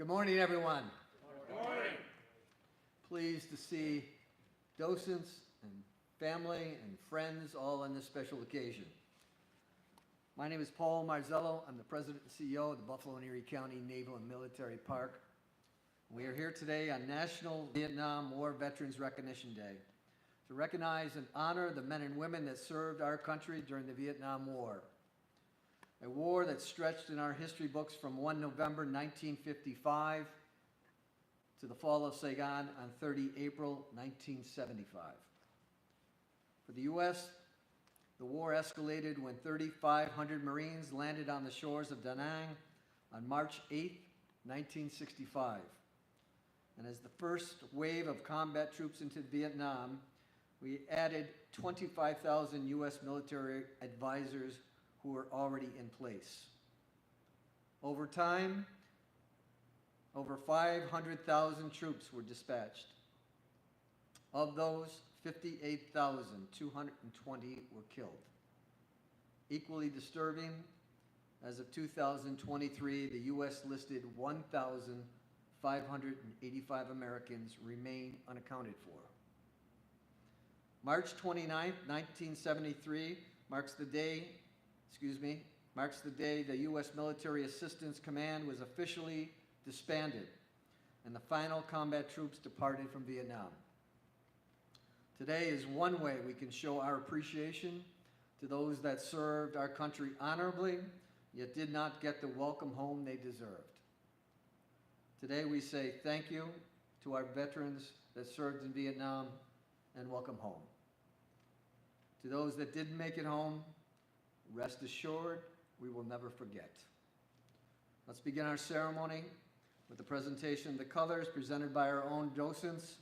Good morning, everyone. Good morning. Pleased to see docents and family and friends all on this special occasion. My name is Paul Marzello. I'm the President and CEO of the Buffalo and Erie County Naval and Military Park. We are here today on National Vietnam War Veterans Recognition Day to recognize and honor the men and women that served our country during the Vietnam War. A war that stretched in our history books from 1 November 1955 to the fall of Saigon on 30 April 1975. For the U.S., the war escalated when 3,500 Marines landed on the shores of Da Nang on March 8, 1965. And as the first wave of combat troops into Vietnam, we added 25,000 U.S. military advisors who were already in place. Over time, over 500,000 troops were dispatched. Of those, 58,220 were killed. Equally disturbing, as of 2023, the U.S. listed 1,585 Americans remain unaccounted for. March 29, 1973 marks the day the U.S. Military Assistance Command was officially disbanded and the final combat troops departed from Vietnam. Today is one way we can show our appreciation to those that served our country honorably, yet did not get the welcome home they deserved. Today we say thank you to our veterans that served in Vietnam and welcome home. To those that didn't make it home, rest assured, we will never forget. Let's begin our ceremony with the presentation of the colors presented by our own docents,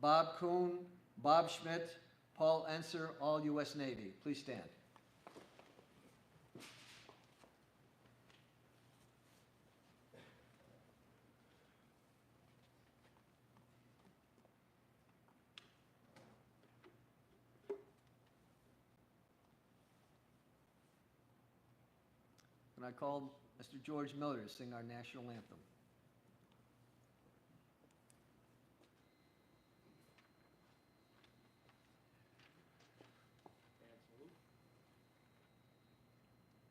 Bob Kuhn, Bob Schmidt, Paul Enser, all U.S. Navy. Please stand. And I call Mr. George Miller to sing our national anthem.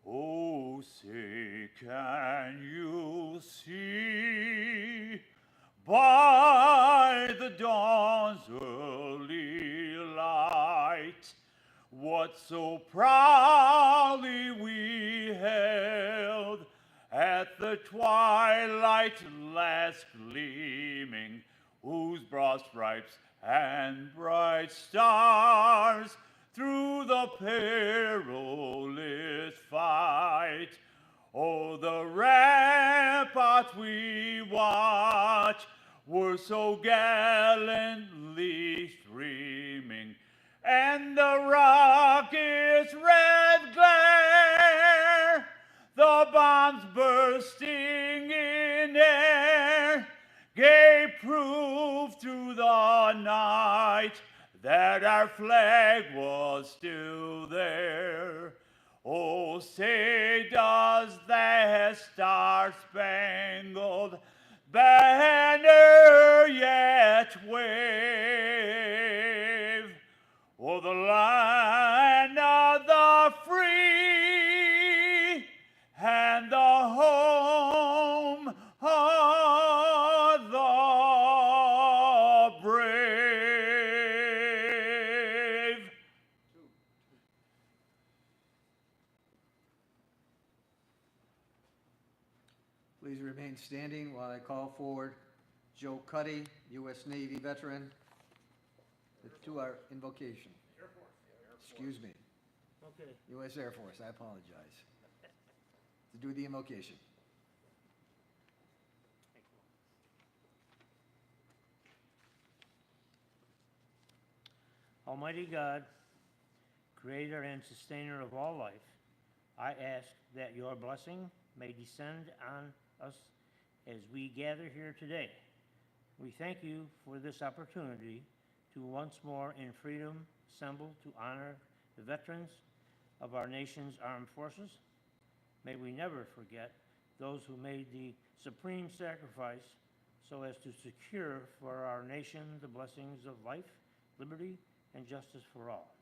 Oh, say, can you see by the dawn's early light what so proudly we held at the twilight last gleaming, whose broad stripes and bright stars through the perilous fight, oh, the ramparts we watch were so gallantly streaming, and the rocket's red glare, the bombs bursting in air, gave proof through the night that our flag was still there. Oh, say, does that star-spangled banner yet wave? Oh, the land of the free and the home of the brave. Please remain standing while I call forward Joe Cuddy, U.S. Navy veteran, to our invocation. Air Force. Excuse me. Okay. U.S. Air Force, I apologize. To do the invocation. Almighty God, creator and sustainer of all life, I ask that your blessing may descend on us as we gather here today. We thank you for this opportunity to once more in freedom assemble to honor the veterans of our nation's armed forces. May we never forget those who made the supreme sacrifice so as to secure for our nation the blessings of life, liberty, and justice for all.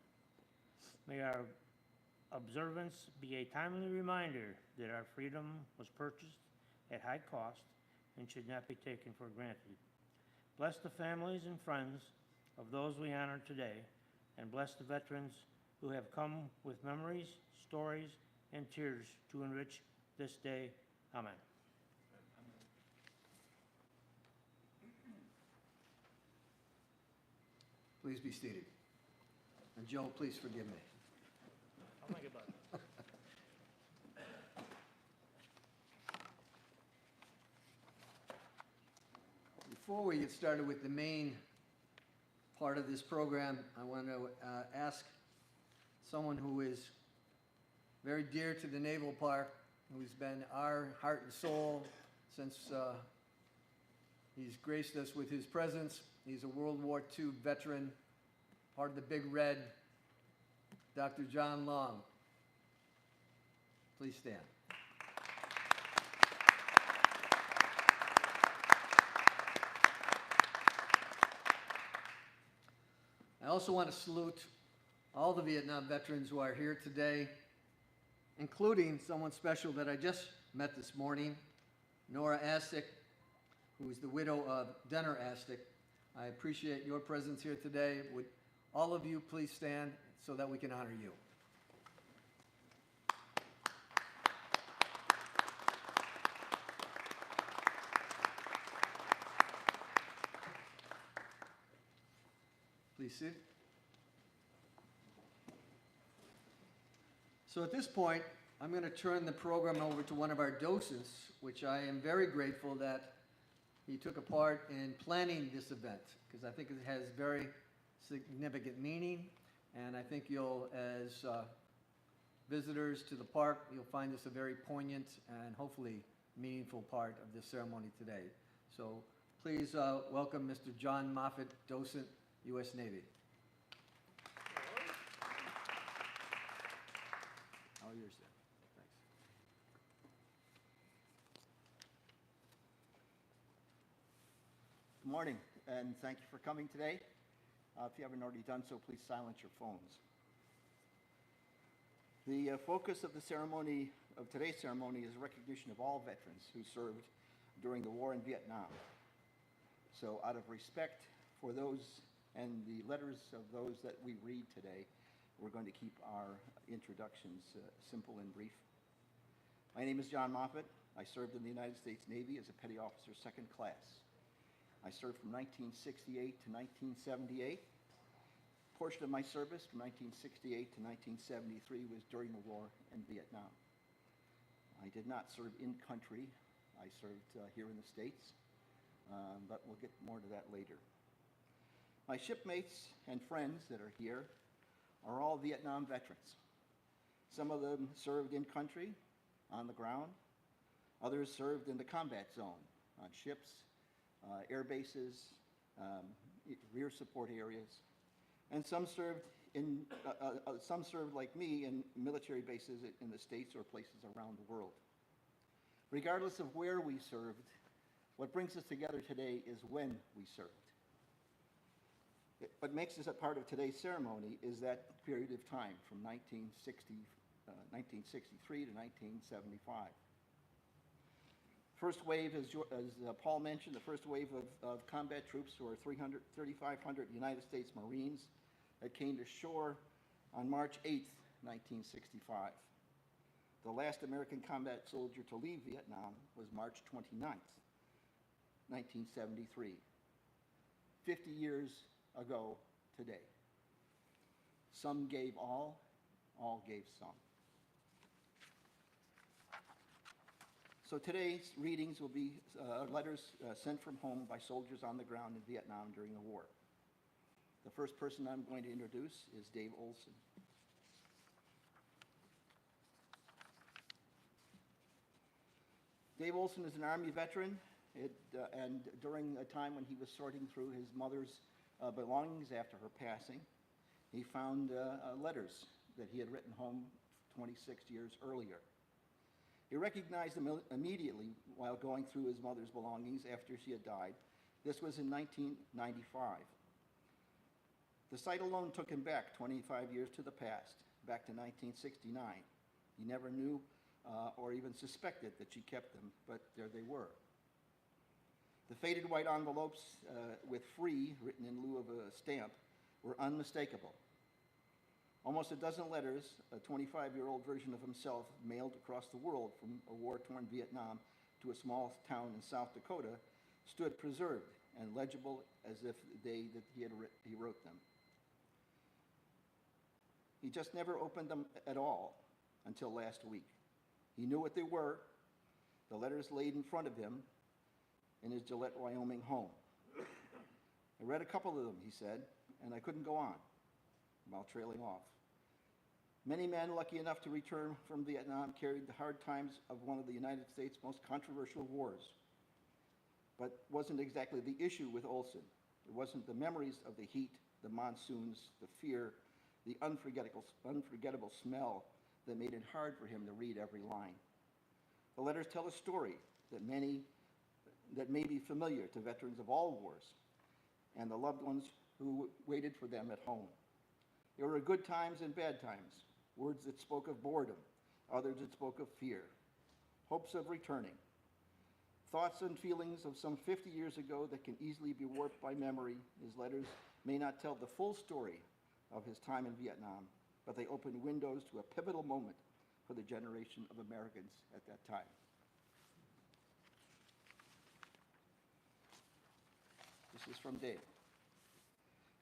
May our observance be a timely reminder that our freedom was purchased at high cost and should not be taken for granted. Bless the families and friends of those we honor today, and bless the veterans who have come with memories, stories, and tears to enrich this day. Amen. Please be seated. And Joe, please forgive me. I'll think about it. Before we get started with the main part of this program, I want to ask someone who is very dear to the Naval Park, who's been our heart and soul since he's graced us with his presence. He's a World War II veteran, part of the Big Red, Dr. John Long. Please stand. I also want to salute all the Vietnam veterans who are here today, including someone special that I just met this morning, Nora Astick, who is the widow of Denner Astick. I appreciate your presence here today. Would all of you please stand so that we can honor you? Please sit. So at this point, I'm going to turn the program over to one of our docents, which I am very grateful that he took a part in planning this event, because I think it has very significant meaning, and I think you'll, as visitors to the park, you'll find this a very poignant and hopefully meaningful part of this ceremony today. So please welcome Mr. John Moffett, docent, U.S. Navy. All yours, sir. Thanks. Good morning, and thank you for coming today. If you haven't already done so, please silence your phones. The focus of the ceremony, of today's ceremony, is recognition of all veterans who served during the war in Vietnam. So out of respect for those and the letters of those that we read today, we're going to keep our introductions simple and brief. My name is John Moffett. I served in the United States Navy as a petty officer, second class. I served from 1968 to 1978. A portion of my service from 1968 to 1973 was during the war in Vietnam. I did not serve in country. I served here in the States, but we'll get more to that later. My shipmates and friends that are here are all Vietnam veterans. Some of them served in country, on the ground. Others served in the combat zone, on ships, air bases, rear support areas. And some served like me in military bases in the States or places around the world. Regardless of where we served, what brings us together today is when we served. What makes us a part of today's ceremony is that period of time from 1963 to 1975. First wave, as Paul mentioned, the first wave of combat troops were 3,500 United States Marines that came to shore on March 8th, 1965. The last American combat soldier to leave Vietnam was March 29th, 1973. 50 years ago today. Some gave all gave some. So today's readings will be letters sent from home by soldiers on the ground in Vietnam during the war. The first person I'm going to introduce is Dave Olson. Dave Olson is an Army veteran, and during a time when he was sorting through his mother's belongings after her passing, he found letters that he had written home 26 years earlier. He recognized them immediately while going through his mother's belongings after she had died. This was in 1995. The sight alone took him back 25 years to the past, back to 1969. He never knew or even suspected that she kept them, but there they were. The faded white envelopes with "free" written in lieu of a stamp were unmistakable. Almost a dozen letters, a 25-year-old version of himself mailed across the world from a war-torn Vietnam to a small town in South Dakota, stood preserved and legible as if the day that he wrote them. He just never opened them at all until last week. He knew what they were. The letters laid in front of him in his Gillette, Wyoming home. I read a couple of them, he said, and I couldn't go on while trailing off. Many men lucky enough to return from Vietnam carried the hard times of one of the United States' most controversial wars. But wasn't exactly the issue with Olson. It wasn't the memories of the heat, the monsoons, the fear, the unforgettable smell that made it hard for him to read every line. The letters tell a story that may be familiar to veterans of all wars and the loved ones who waited for them at home. There were good times and bad times, words that spoke of boredom, others that spoke of fear, hopes of returning, thoughts and feelings of some 50 years ago that can easily be warped by memory. His letters may not tell the full story of his time in Vietnam, but they opened windows to a pivotal moment for the generation of Americans at that time. This is from Dave.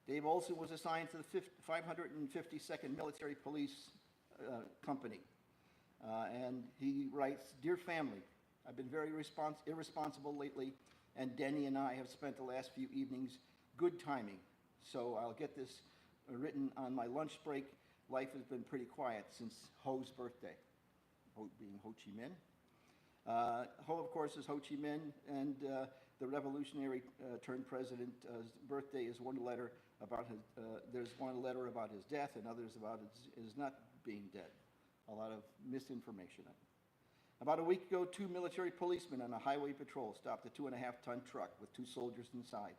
Dave Olson was assigned to the 552nd Military Police Company, and he writes, "Dear family, I've been very irresponsible lately, and Denny and I have spent the last few evenings good timing, so I'll get this written on my lunch break. Life has been pretty quiet since Ho's birthday," Ho being Ho Chi Minh. Ho, of course, is Ho Chi Minh, and the revolutionary turned president's birthday is one letter about his, there's one letter about his death and others about his not being dead. A lot of misinformation. About a week ago, 2 military policemen on a highway patrol stopped a 2.5-ton truck with 2 soldiers inside.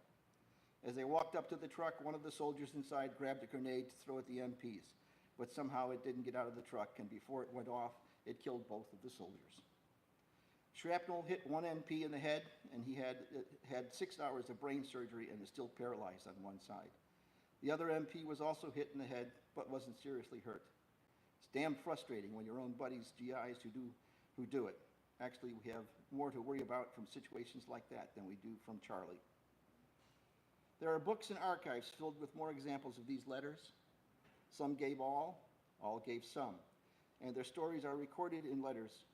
As they walked up to the truck, one of the soldiers inside grabbed a grenade to throw at the MPs, but somehow it didn't get out of the truck, and before it went off, it killed both of the soldiers. Shrapnel hit one MP in the head, and he had 6 hours of brain surgery and is still paralyzed on one side. The other MP was also hit in the head, but wasn't seriously hurt. It's damn frustrating when your own buddies, GIs, who do it. Actually, we have more to worry about from situations like that than we do from Charlie. There are books and archives filled with more examples of these letters. Some gave all gave some, and their stories are recorded in letters.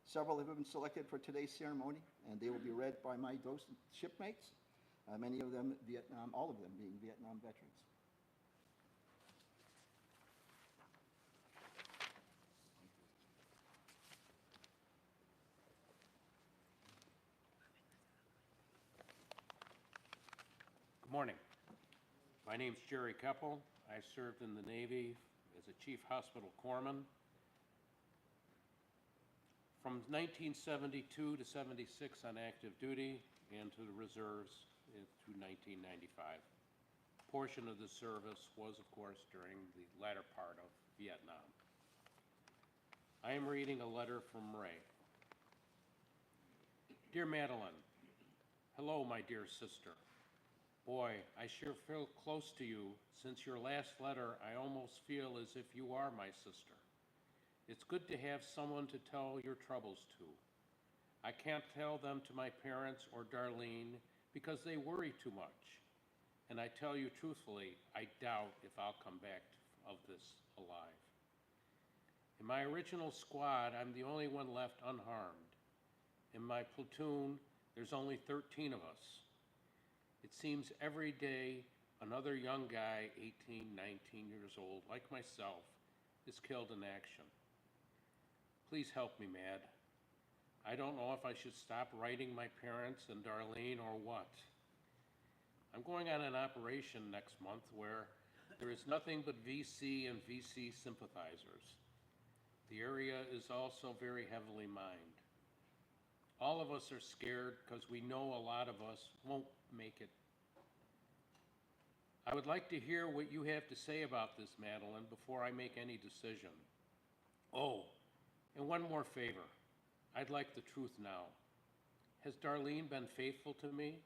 Several have been selected for today's ceremony, and they will be read by my docent shipmates, many of them Vietnam, all of them being Vietnam veterans. Good morning. My name's Jerry Keppel. I served in the Navy as a chief hospital corpsman from 1972 to 76 on active duty and to the reserves through 1995. A portion of the service was, of course, during the latter part of Vietnam. I am reading a letter from Ray. Dear Madeline, hello, my dear sister. Boy, I sure feel close to you. Since your last letter, I almost feel as if you are my sister. It's good to have someone to tell your troubles to. I can't tell them to my parents or Darlene because they worry too much. And I tell you truthfully, I doubt if I'll come back of this alive. In my original squad, I'm the only one left unharmed. In my platoon, there's only 13 of us. It seems every day another young guy, 18, 19 years old, like myself, is killed in action. Please help me, Mad. I don't know if I should stop writing my parents and Darlene or what. I'm going on an operation next month where there is nothing but VC and VC sympathizers. The area is also very heavily mined. All of us are scared because we know a lot of us won't make it. I would like to hear what you have to say about this, Madeline, before I make any decision. Oh, and one more favor. I'd like the truth now. Has Darlene been faithful to me?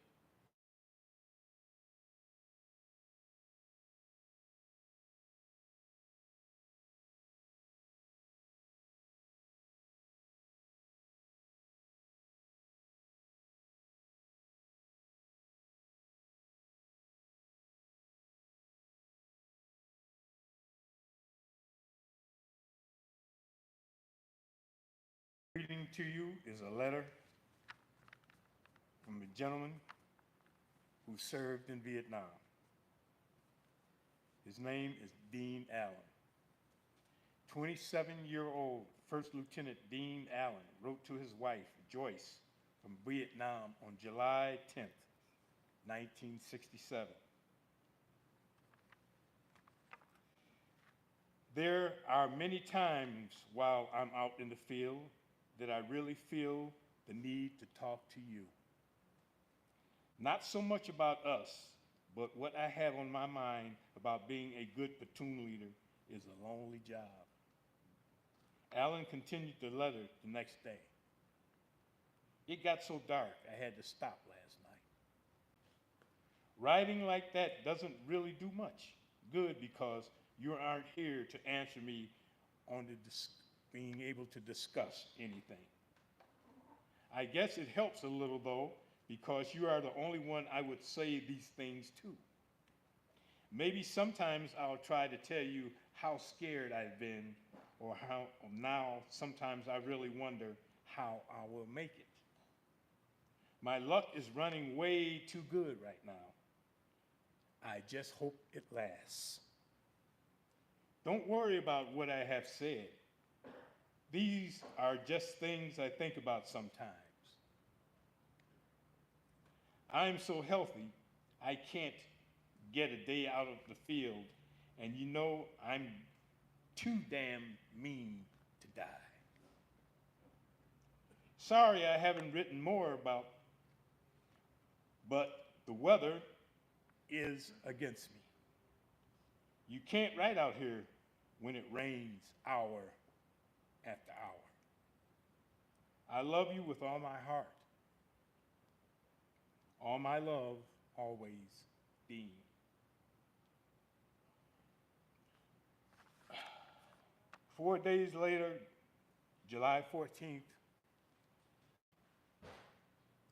Reading to you is a letter from a gentleman who served in Vietnam. His name is Dean Allen. 27-year-old First Lieutenant Dean Allen wrote to his wife, Joyce, from Vietnam on July 10th, 1967. There are many times while I'm out in the field that I really feel the need to talk to you. Not so much about us, but what I have on my mind about being a good platoon leader is a lonely job. Allen continued the letter the next day. It got so dark I had to stop last night. Writing like that doesn't really do much good because you aren't here to answer me on being able to discuss anything. I guess it helps a little though, because you are the only one I would say these things to. Maybe sometimes I'll try to tell you how scared I've been, or how now sometimes I really wonder how I will make it. My luck is running way too good right now. I just hope it lasts. Don't worry about what I have said. These are just things I think about sometimes. I'm so healthy, I can't get a day out of the field, and you know I'm too damn mean to die. Sorry I haven't written more about, but the weather is against me. You can't write out here when it rains hour after hour. I love you with all my heart. All my love, always, Dean. Four days later, July 14th,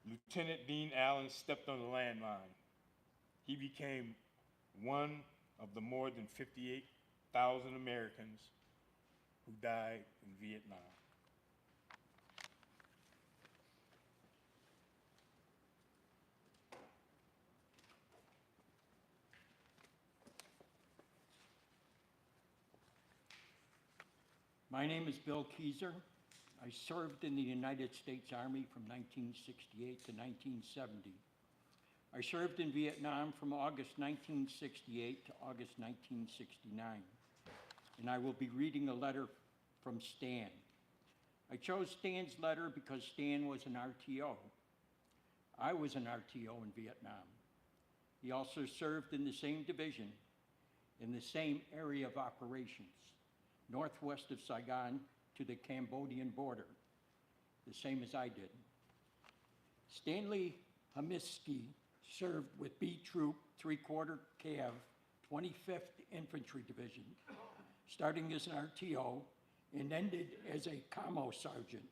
Lieutenant Dean Allen stepped on the landmine. He became one of the more than 58,000 Americans who died in Vietnam. My name is Bill Keyser. I served in the United States Army from 1968 to 1970. I served in Vietnam from August 1968 to August 1969. And I will be reading a letter from Stan. I chose Stan's letter because Stan was an RTO. I was an RTO in Vietnam. He also served in the same division, in the same area of operations, northwest of Saigon to the Cambodian border, the same as I did. Stanley Hamiski served with B Troop 3/4 Cav, 25th Infantry Division, starting as an RTO and ended as a commo sergeant.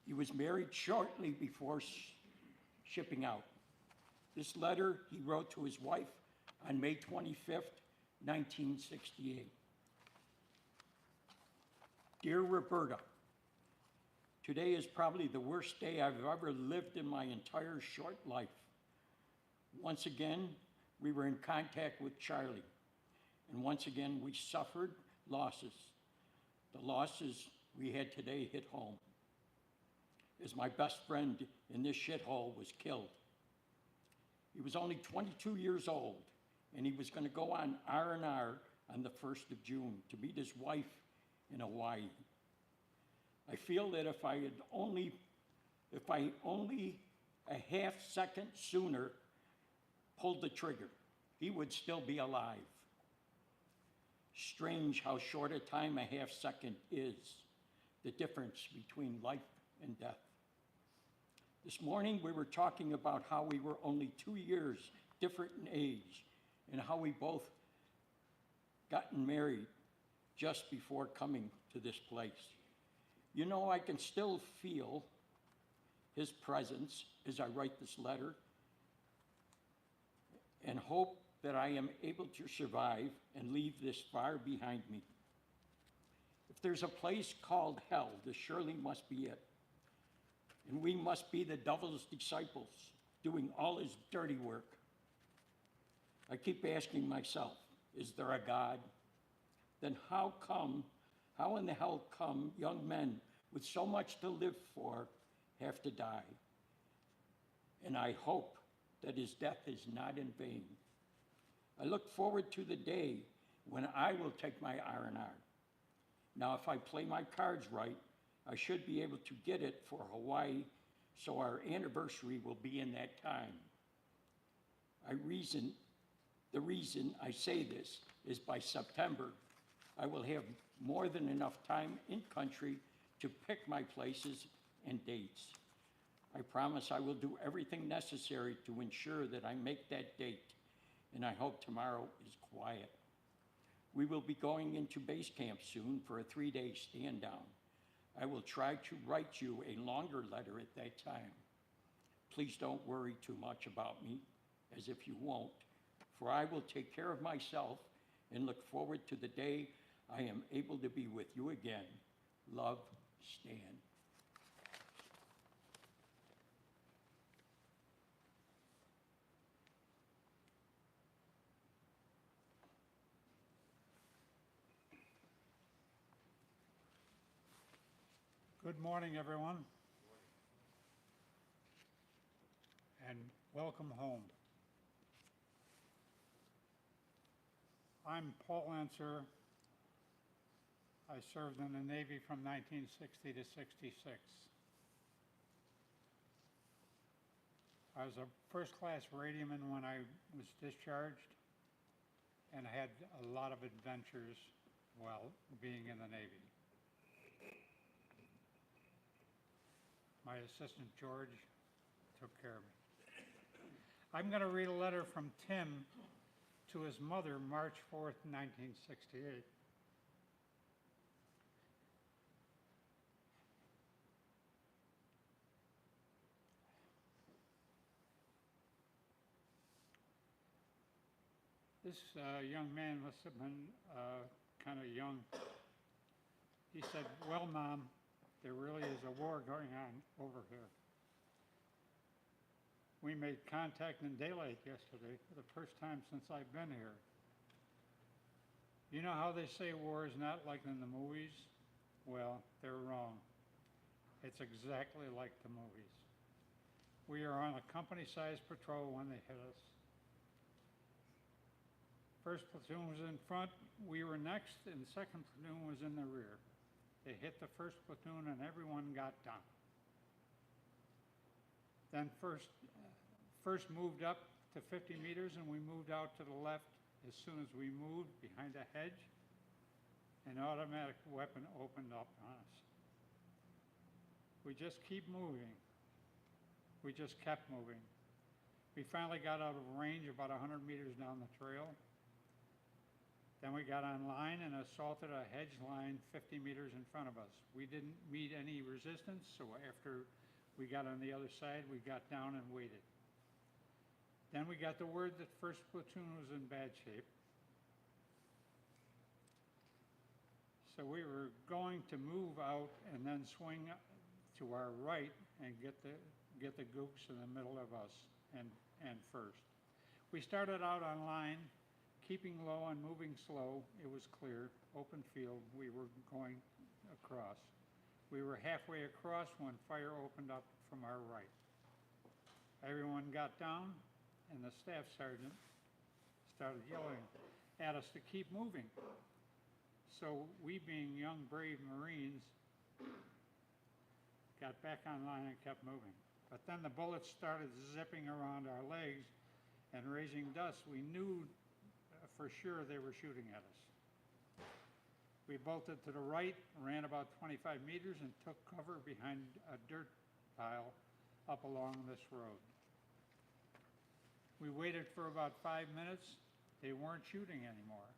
He was married shortly before shipping out. This letter he wrote to his wife on May 25th, 1968. Dear Roberta, today is probably the worst day I've ever lived in my entire short life. Once again, we were in contact with Charlie, and once again, we suffered losses. The losses we had today hit home, as my best friend in this shithole was killed. He was only 22 years old, and he was going to go on R&R on the 1st of June to meet his wife in Hawaii. I feel that if I only a half second sooner pulled the trigger, he would still be alive. Strange how short a time a half second is, the difference between life and death. This morning we were talking about how we were only 2 years different in age and how we both gotten married just before coming to this place. You know, I can still feel his presence as I write this letter and hope that I am able to survive and leave this far behind me. If there's a place called hell, this surely must be it. And we must be the devil's disciples, doing all his dirty work. I keep asking myself, is there a God? Then how in the hell come young men with so much to live for have to die? And I hope that his death is not in vain. I look forward to the day when I will take my R&R. Now, if I play my cards right, I should be able to get it for Hawaii, so our anniversary will be in that time. The reason I say this is by September, I will have more than enough time in country to pick my places and dates. I promise I will do everything necessary to ensure that I make that date, and I hope tomorrow is quiet. We will be going into base camp soon for a 3-day stand down. I will try to write you a longer letter at that time. Please don't worry too much about me, as if you won't, for I will take care of myself and look forward to the day I am able to be with you again. Love, Stan. Good morning, everyone, and welcome home. I'm Paul Answer. I served in the Navy from 1960 to 66. I was a first-class radioman when I was discharged and had a lot of adventures while being in the Navy. My assistant, George, took care of me. I'm going to read a letter from Tim to his mother, March 4th, 1968. This young man must have been kind of young. He said, "Well, Mom, there really is a war going on over here. We made contact in daylight yesterday for the first time since I've been here. You know how they say war is not like in the movies? Well, they're wrong. It's exactly like the movies. We are on a company-sized patrol when they hit us. First platoon was in front, we were next, and the second platoon was in the rear. They hit the first platoon and everyone got down. Then first moved up to 50 meters and we moved out to the left. As soon as we moved behind a hedge, an automatic weapon opened up on us. We just keep moving. We just kept moving. We finally got out of range about 100 meters down the trail. Then we got on line and assaulted a hedge line 50 meters in front of us. We didn't meet any resistance, so after we got on the other side, we got down and waited. Then we got the word that first platoon was in bad shape. So we were going to move out and then swing to our right and get the gooks in the middle of us and first. We started out on line, keeping low and moving slow. It was clear, open field, we were going across. We were halfway across when fire opened up from our right. Everyone got down and the staff sergeant started yelling at us to keep moving. So we, being young, brave Marines, got back online and kept moving. But then the bullets started zipping around our legs and raising dust. We knew for sure they were shooting at us. We bolted to the right, ran about 25 meters, and took cover behind a dirt pile up along this road. We waited for about 5 minutes. They weren't shooting anymore.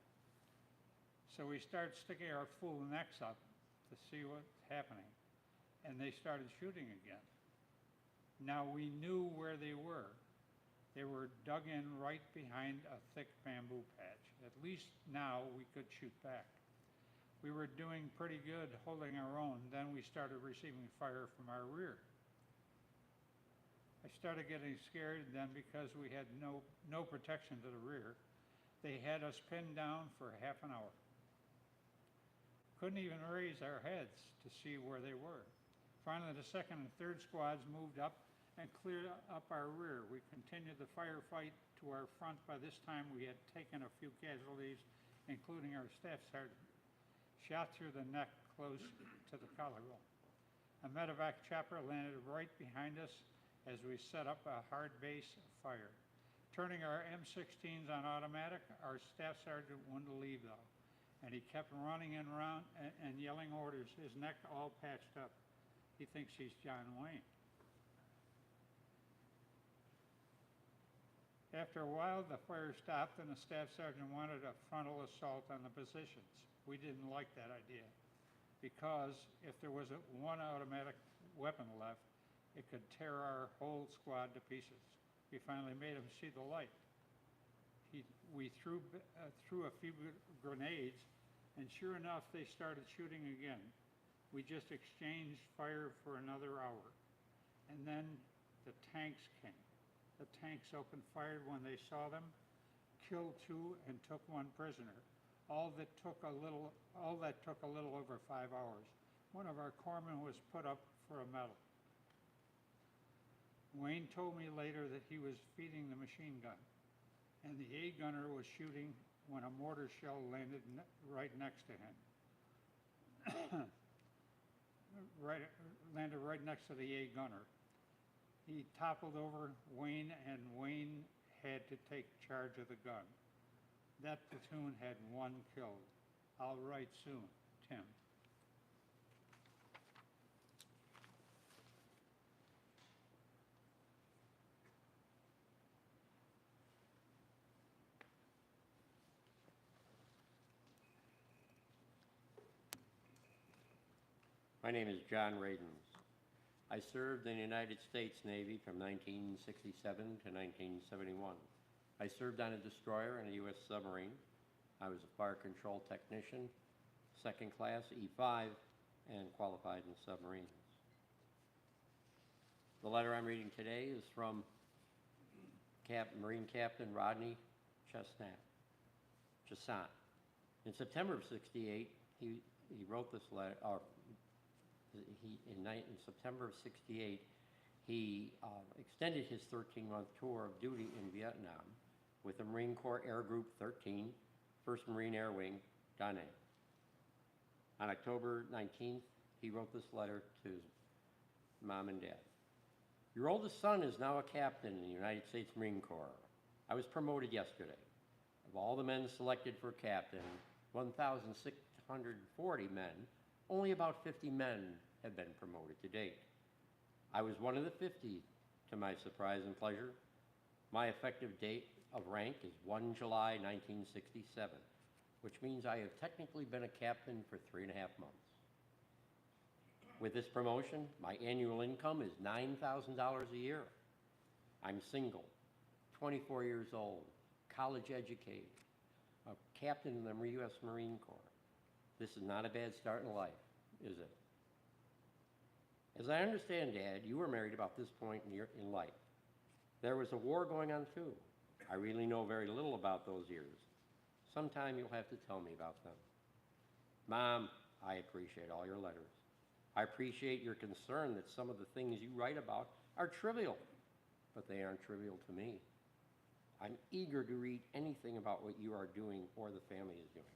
So we started sticking our full necks up to see what's happening, and they started shooting again. Now we knew where they were. They were dug in right behind a thick bamboo patch. At least now we could shoot back. We were doing pretty good holding our own. Then we started receiving fire from our rear. I started getting scared then because we had no protection to the rear. They had us pinned down for half an hour. Couldn't even raise our heads to see where they were. Finally, the second and third squads moved up and cleared up our rear. We continued the firefight to our front. By this time, we had taken a few casualties, including our staff sergeant, shot through the neck close to the collarbone. A medevac chopper landed right behind us as we set up a hard base of fire. Turning our M16s on automatic, our staff sergeant wouldn't leave though, and he kept running and around and yelling orders, his neck all patched up. He thinks he's John Wayne. After a while, the fire stopped and the staff sergeant wanted a frontal assault on the positions. We didn't like that idea because if there was one automatic weapon left, it could tear our whole squad to pieces. We finally made him see the light. We threw a few grenades, and sure enough, they started shooting again. We just exchanged fire for another hour, and then the tanks came. The tanks opened fire when they saw them, killed 2 and took 1 prisoner. All that took a little over 5 hours. One of our corpsmen was put up for a medal. Wayne told me later that he was feeding the machine gun, and the A gunner was shooting when a mortar shell landed right next to him. Landed right next to the A gunner. He toppled over Wayne, and Wayne had to take charge of the gun. That platoon had 1 killed. I'll write soon, Tim. My name is John Radens. I served in the United States Navy from 1967 to 1971. I served on a destroyer and a U.S. submarine. I was a fire control technician, second class E5, and qualified in submarines. The letter I'm reading today is from Marine Captain Rodney Chesant. In September of '68, he wrote this letter, in September of '68, he extended his 13-month tour of duty in Vietnam with the Marine Corps Air Group 13, 1st Marine Air Wing, Da Nang. On October 19th, he wrote this letter to his mom and dad. Your oldest son is now a captain in the United States Marine Corps. I was promoted yesterday. Of all the men selected for captain, 1,640 men, only about 50 men have been promoted to date. I was one of the 50, to my surprise and pleasure. My effective date of rank is 1 July 1967, which means I have technically been a captain for 3.5 months. With this promotion, my annual income is $9,000 a year. I'm single, 24 years old, college educated, a captain in the U.S. Marine Corps. This is not a bad start in life, is it? As I understand, Dad, you were married about this point in life. There was a war going on too. I really know very little about those years. Sometime you'll have to tell me about them. Mom, I appreciate all your letters. I appreciate your concern that some of the things you write about are trivial, but they aren't trivial to me. I'm eager to read anything about what you are doing or the family is doing.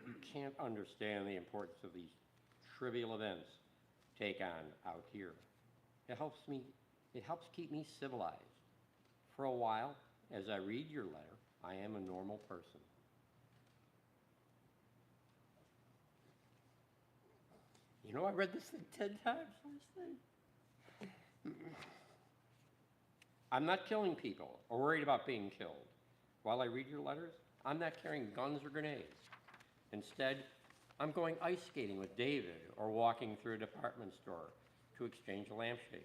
You can't understand the importance of these trivial events take on out here. It helps keep me civilized. For a while, as I read your letter, I am a normal person. You know, I read this thing 10 times last night. I'm not killing people or worried about being killed. While I read your letters, I'm not carrying guns or grenades. Instead, I'm going ice skating with David or walking through a department store to exchange a lampshade.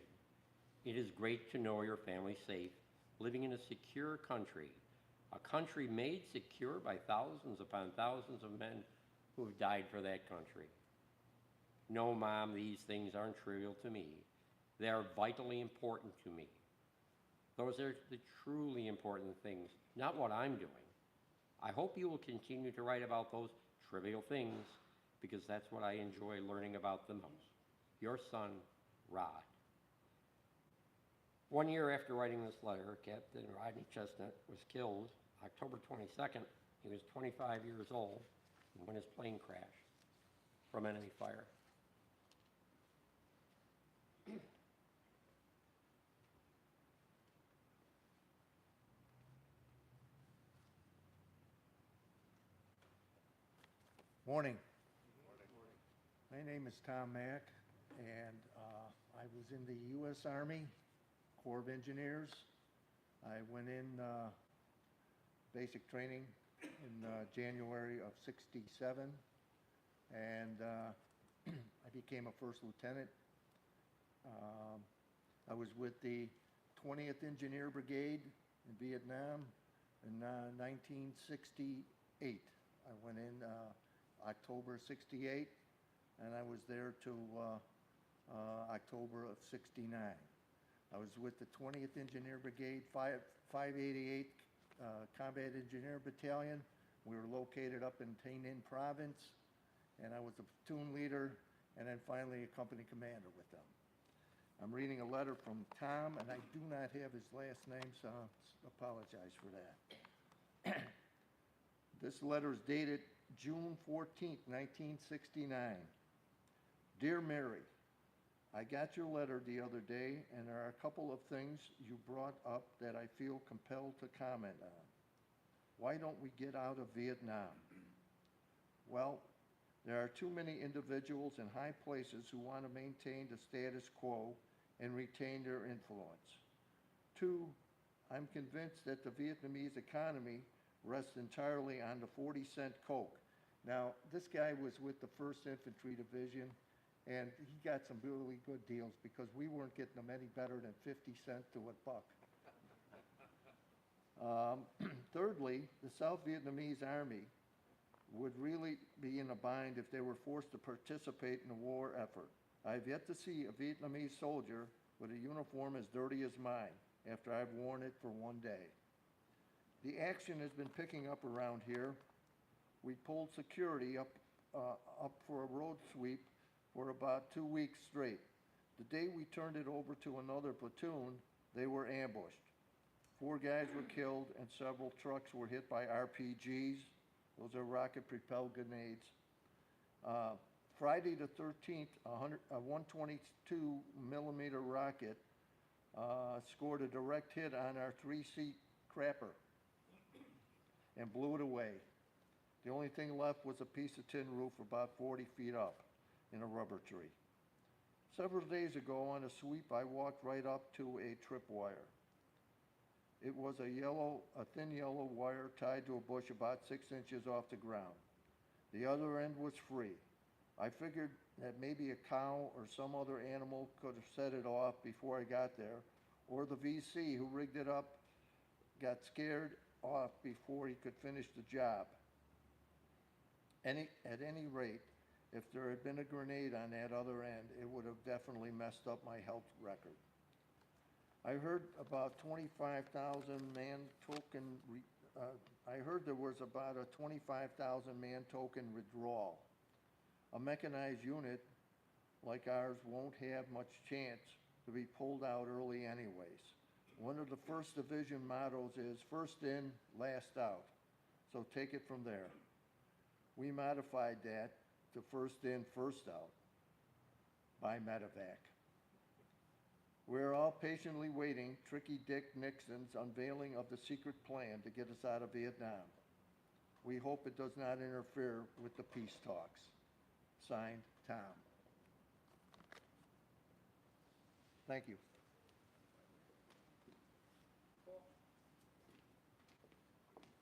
It is great to know your family's safe, living in a secure country, a country made secure by thousands upon thousands of men who have died for that country. No, Mom, these things aren't trivial to me. They are vitally important to me. Those are the truly important things, not what I'm doing. I hope you will continue to write about those trivial things because that's what I enjoy learning about the most. Your son, Rod. 1 year after writing this letter, Captain Rodney Chestnut was killed October 22nd. He was 25 years old when his plane crashed from enemy fire. Morning. My name is Tom Mack, and I was in the U.S. Army Corps of Engineers. I went in basic training in January of '67, and I became a first lieutenant. I was with the 20th Engineer Brigade in Vietnam in 1968. I went in October '68, and I was there till October of '69. I was with the 20th Engineer Brigade, 588 Combat Engineer Battalion. We were located up in Tay Ninh Province, and I was the platoon leader, and then finally a company commander with them. I'm reading a letter from Tom, and I do not have his last name, so I apologize for that. This letter is dated June 14th, 1969. Dear Mary, I got your letter the other day, and there are a couple of things you brought up that I feel compelled to comment on. Why don't we get out of Vietnam? Well, there are too many individuals in high places who want to maintain the status quo and retain their influence. 2, I'm convinced that the Vietnamese economy rests entirely on the 40-cent Coke. Now, this guy was with the 1st Infantry Division, and he got some really good deals because we weren't getting them any better than 50 cents to a buck. Thirdly, the South Vietnamese Army would really be in a bind if they were forced to participate in the war effort. I have yet to see a Vietnamese soldier with a uniform as dirty as mine after I've worn it for one day. The action has been picking up around here. We pulled security up for a road sweep for about 2 weeks straight. The day we turned it over to another platoon, they were ambushed. 4 guys were killed and several trucks were hit by RPGs. Those are rocket-propelled grenades. Friday the 13th, a 122 millimeter rocket scored a direct hit on our 3-seat crapper and blew it away. The only thing left was a piece of tin roof about 40 feet up in a rubber tree. Several days ago on a sweep, I walked right up to a tripwire. It was a thin yellow wire tied to a bush about 6 inches off the ground. The other end was free. I figured that maybe a cow or some other animal could have set it off before I got there, or the VC who rigged it up got scared off before he could finish the job. At any rate, if there had been a grenade on that other end, it would have definitely messed up my health record. I heard about 25,000 man token. I heard there was about a 25,000 man token withdrawal. A mechanized unit like ours won't have much chance to be pulled out early anyways. One of the 1st Division mottos is first in, last out. So take it from there. We modified that to first in, first out by medevac. We're all patiently waiting Tricky Dick Nixon's unveiling of the secret plan to get us out of Vietnam. We hope it does not interfere with the peace talks. Signed, Tom. Thank you.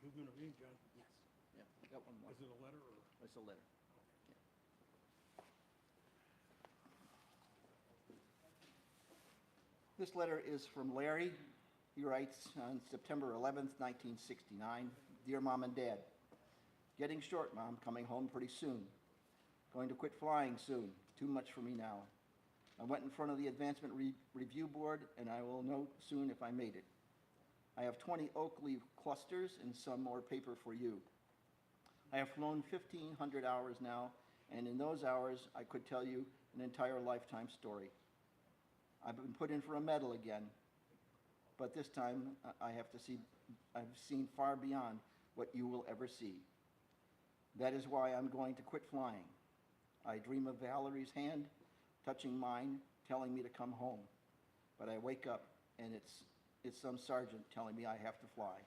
You're gonna read, John? Yes. Yeah, got one more. Is it a letter or? It's a letter. This letter is from Larry. He writes on September 11th, 1969, Dear Mom and Dad, getting short, Mom, coming home pretty soon. Going to quit flying soon. Too much for me now. I went in front of the Advancement Review Board, and I will know soon if I made it. I have 20 oak leaf clusters and some more paper for you. I have flown 1,500 hours now, and in those hours, I could tell you an entire lifetime story. I've been put in for a medal again, but this time I've seen far beyond what you will ever see. That is why I'm going to quit flying. I dream of Valerie's hand touching mine, telling me to come home. But I wake up and it's some sergeant telling me I have to fly.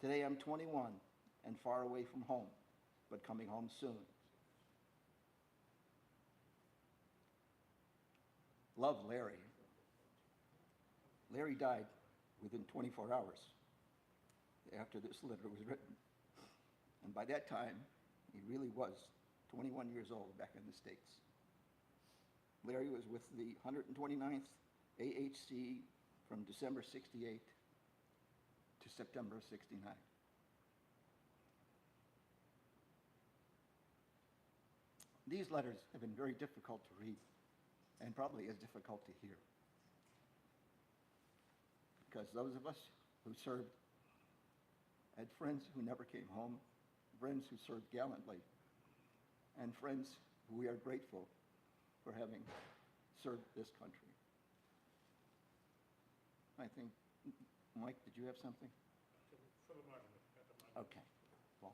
Today I'm 21 and far away from home, but coming home soon. Love, Larry. Larry died within 24 hours after this letter was written. And by that time, he really was 21 years old back in the States. Larry was with the 129th AHC from December 68 to September 69. These letters have been very difficult to read and probably as difficult to hear. Because those of us who served had friends who never came home, friends who served gallantly, and friends who we are grateful for having served this country. I think, Mike, did you have something? For the monument, at the monument. Okay. Well,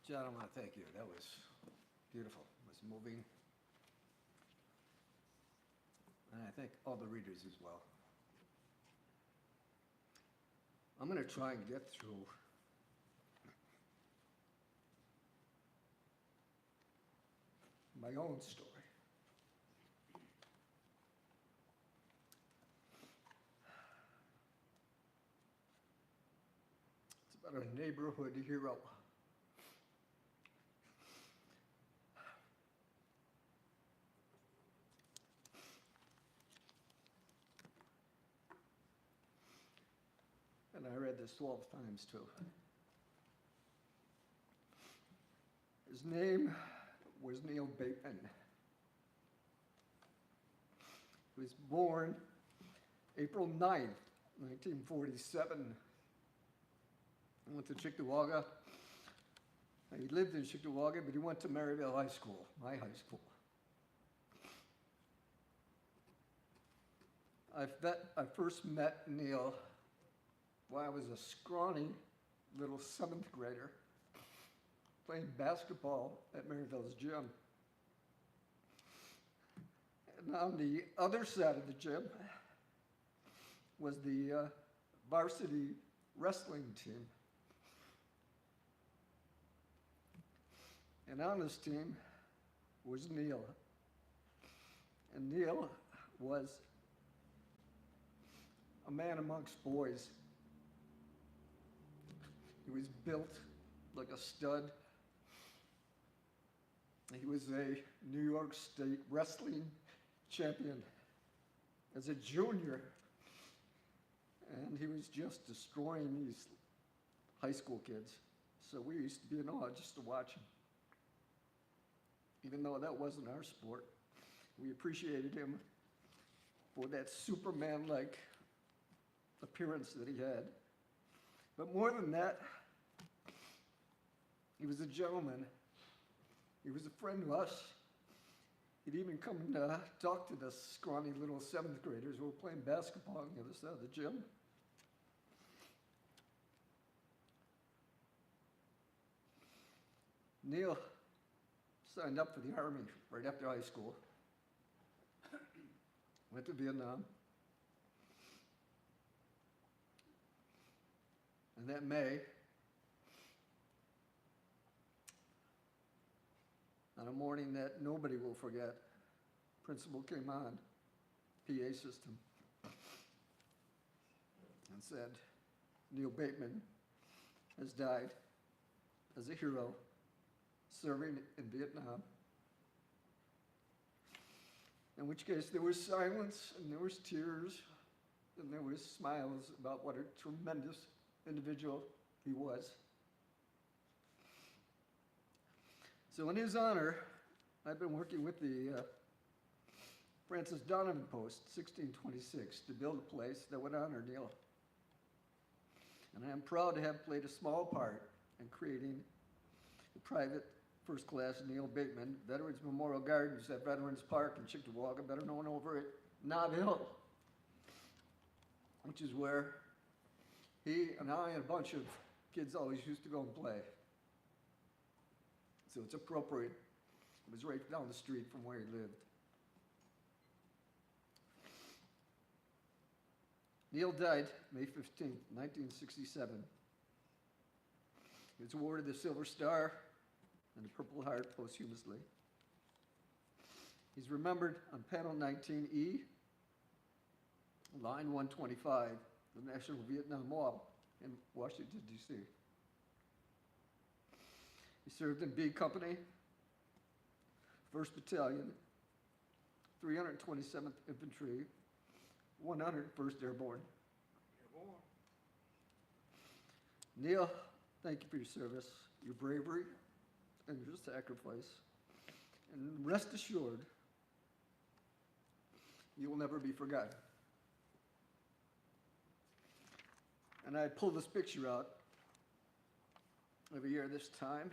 John, I want to thank you. That was beautiful. It was moving. And I thank all the readers as well. I'm going to try and get through my own story. It's about a neighborhood hero. And I read this 12 times too. His name was Neil Bateman. He was born April 9th, 1947. He went to Cheektowaga. He lived in Cheektowaga, but he went to Maryville High School, my high school. I first met Neil when I was a scrawny little 7th grader playing basketball at Maryville's gym. And on the other side of the gym was the varsity wrestling team. And on this team was Neil. And Neil was a man amongst boys. He was built like a stud. He was a New York State wrestling champion as a junior. And he was just destroying these high school kids. So we used to be in awe just to watch him. Even though that wasn't our sport, we appreciated him for that Superman-like appearance that he had. But more than that, he was a gentleman. He was a friend to us. He'd even come and talk to the scrawny little 7th graders who were playing basketball on the other side of the gym. Neil signed up for the Army right after high school, went to Vietnam, and that May, on a morning that nobody will forget, principal came on, PA system, and said, Neil Bateman has died as a hero serving in Vietnam. In which case there was silence and there was tears and there was smiles about what a tremendous individual he was. So in his honor, I've been working with the Francis Donovan Post, 1626, to build a place that would honor Neil. And I am proud to have played a small part in creating the private first-class Neil Bateman Veterans Memorial Gardens at Veterans Park in Cheektowaga, better known over at Naval, which is where he and I and a bunch of kids always used to go and play. So it's appropriate. It was right down the street from where he lived. Neil died May 15th, 1967. He was awarded the Silver Star and the Purple Heart posthumously. He's remembered on panel 19E, line 125, the National Vietnam Wall in Washington, D.C. He served in B Company, 1st Battalion, 327th Infantry, 101st Airborne. Neil, thank you for your service, your bravery, and your sacrifice. And rest assured, you will never be forgotten. And I pull this picture out every year this time.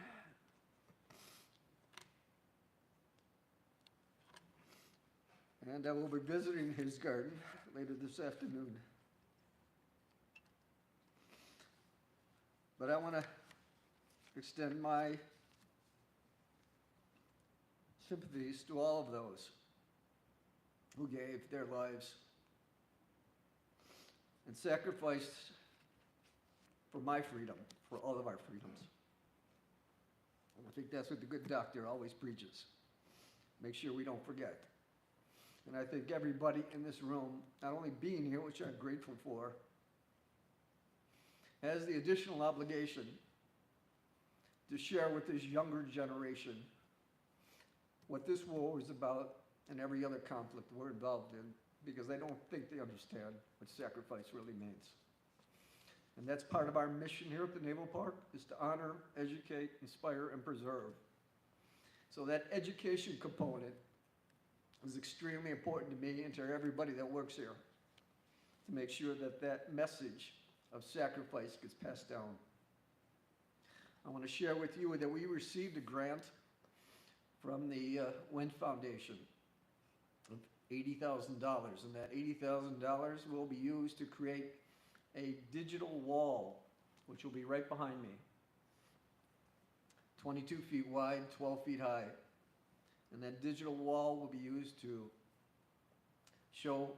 And I will be visiting his garden later this afternoon. But I want to extend my sympathies to all of those who gave their lives and sacrificed for my freedom, for all of our freedoms. And I think that's what the good doctor always preaches. Make sure we don't forget. And I think everybody in this room, not only being here, which I'm grateful for, has the additional obligation to share with this younger generation what this war is about and every other conflict we're involved in, because I don't think they understand what sacrifice really means. And that's part of our mission here at the Naval Park, is to honor, educate, inspire, and preserve. So that education component is extremely important to me and to everybody that works here, to make sure that that message of sacrifice gets passed down. I want to share with you that we received a grant from the Wendt Foundation of $80,000, and that $80,000 will be used to create a digital wall, which will be right behind me, 22 feet wide, 12 feet high. And that digital wall will be used to show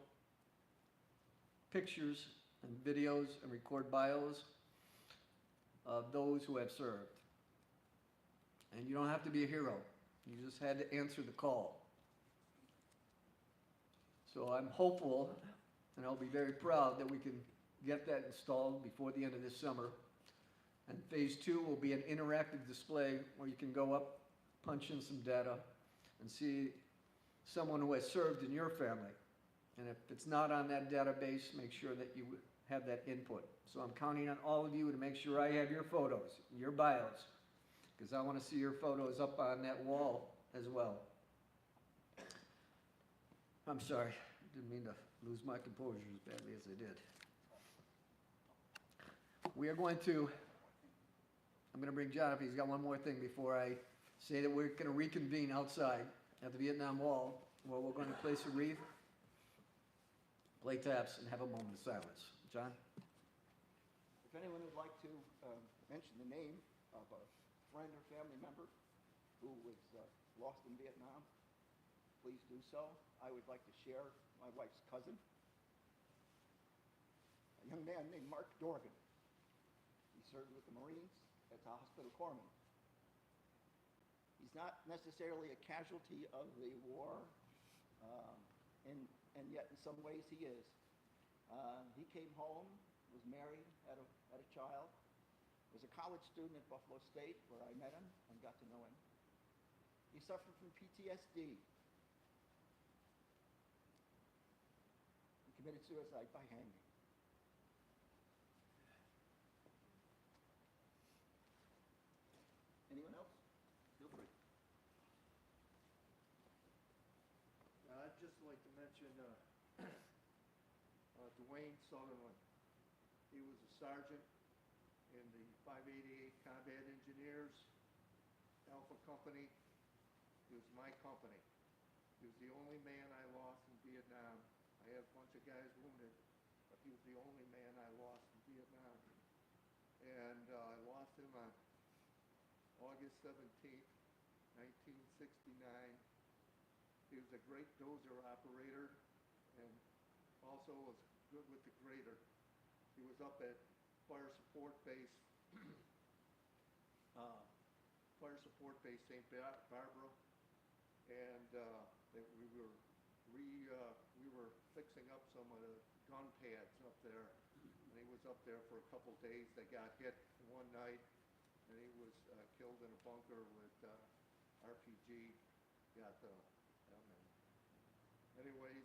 pictures and videos and record bios of those who have served. And you don't have to be a hero. You just had to answer the call. So I'm hopeful, and I'll be very proud that we can get that installed before the end of this summer. And phase 2 will be an interactive display where you can go up, punch in some data, and see someone who has served in your family. And if it's not on that database, make sure that you have that input. So I'm counting on all of you to make sure I have your photos, your bios, because I want to see your photos up on that wall as well. I'm sorry, I didn't mean to lose my composure as badly as I did. We are going to, I'm going to bring John up. He's got one more thing before I say that we're going to reconvene outside at the Vietnam Wall, where we're going to place a wreath, play taps, and have a moment of silence. John? If anyone would like to mention the name of a friend or family member who was lost in Vietnam, please do so. I would like to share my wife's cousin, a young man named Mark Dorgan. He served with the Marines as a hospital corpsman. He's not necessarily a casualty of the war, and yet in some ways he is. He came home, was married, had a child, was a college student at Buffalo State, where I met him and got to know him. He suffered from PTSD. He committed suicide by hanging. Anyone else? Feel free. I'd just like to mention Dwayne Sutherland. He was a sergeant in the 588 Combat Engineers Alpha Company. He was my company. He was the only man I lost in Vietnam. I had a bunch of guys wounded, but he was the only man I lost in Vietnam. And I lost him on August 17th, 1969. He was a great dozer operator and also was good with the grader. He was up at Fire Support Base, St. Barbara, and we were fixing up some of the gun pads up there, and he was up there for a couple days. They got hit one night, and he was killed in a bunker with RPG. Anyways,